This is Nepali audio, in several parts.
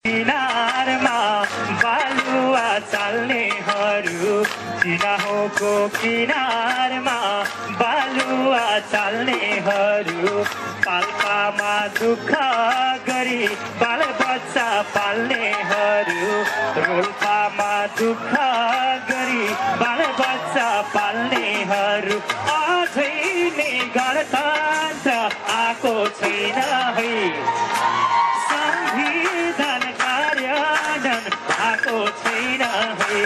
किनारमा बालुवा चाल्नेहरू चिनाहोको किनारमा बालुवा चाल्नेहरू पाल्पामा दुःख गरी बाल बच्चा पाल्नेहरू रोल्पामा दुःख गरी बाल बच्चा पाल्नेहरू अझै नै गणतन्त्र आएको छैन है संविधान कार्यान्वयन भएको छैन है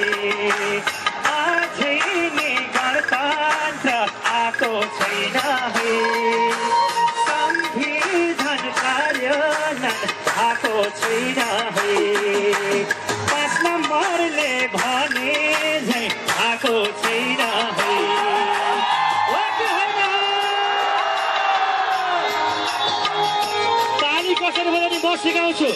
अझै नै गणतन्त्र आएको छैन है संविधान कार्यान्वयन भएको छैन है 5 नम्बरले भने झै भएको छैन है ताली कसरी बजाउने म सिकाउँछु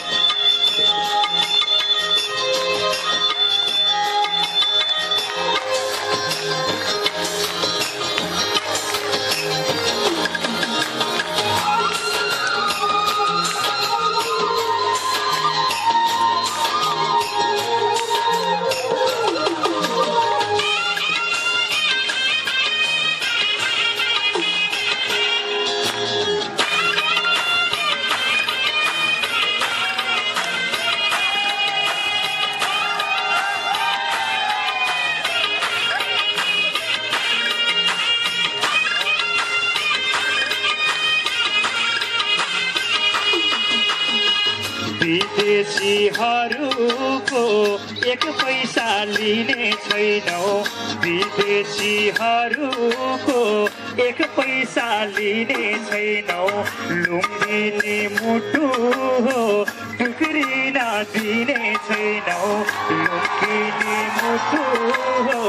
विदेशीहरूको 1 पैसा लिने छैनौ विदेशीहरूको 1 पैसा लिने छैनौ लुम्बिनी मुटु हो टुक्रिन दिने छैनौ लुम्बिनी मुटु हो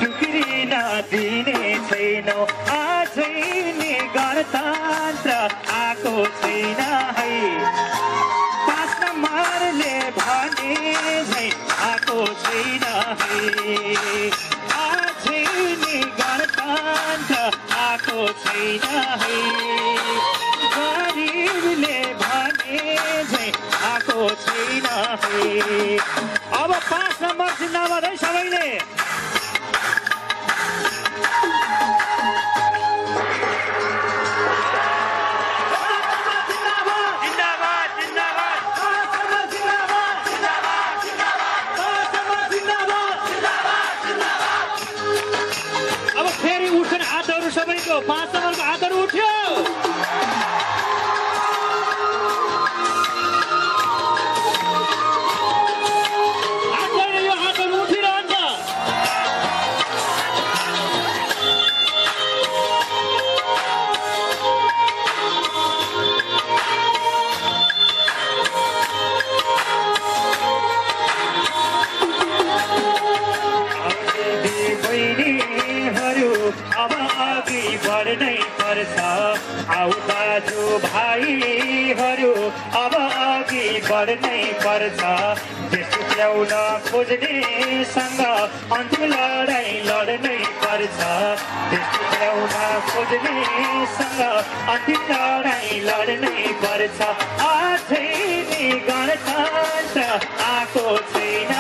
टुक्रिन दिने छैनौ अझै नि गणतन्त्र आएको छैन है मारले भने झै आएको छैन है अझै नि गणतन्त्र आएको छैन है गरिबले भने झै आएको छैन है अब 5 नम्बर जिन्दाबाद है सबैले सबैको 5 नम्बरको हातहरू उठ्यो यो हातहरू उठिरहन्छ अब अघि बढ्नै पर्छ आउ दाजु भाइहरू अब अघि बढ्नै पर्छ देश ल्याउन खोज्नेसँग अन्तिम लडाइँ लड्नै पर्छ देश ल्याउन खोज्नेसँग अन्तिम लडाइँ लड्नै पर्छ अझै नि गणतन्त्र आएको छैन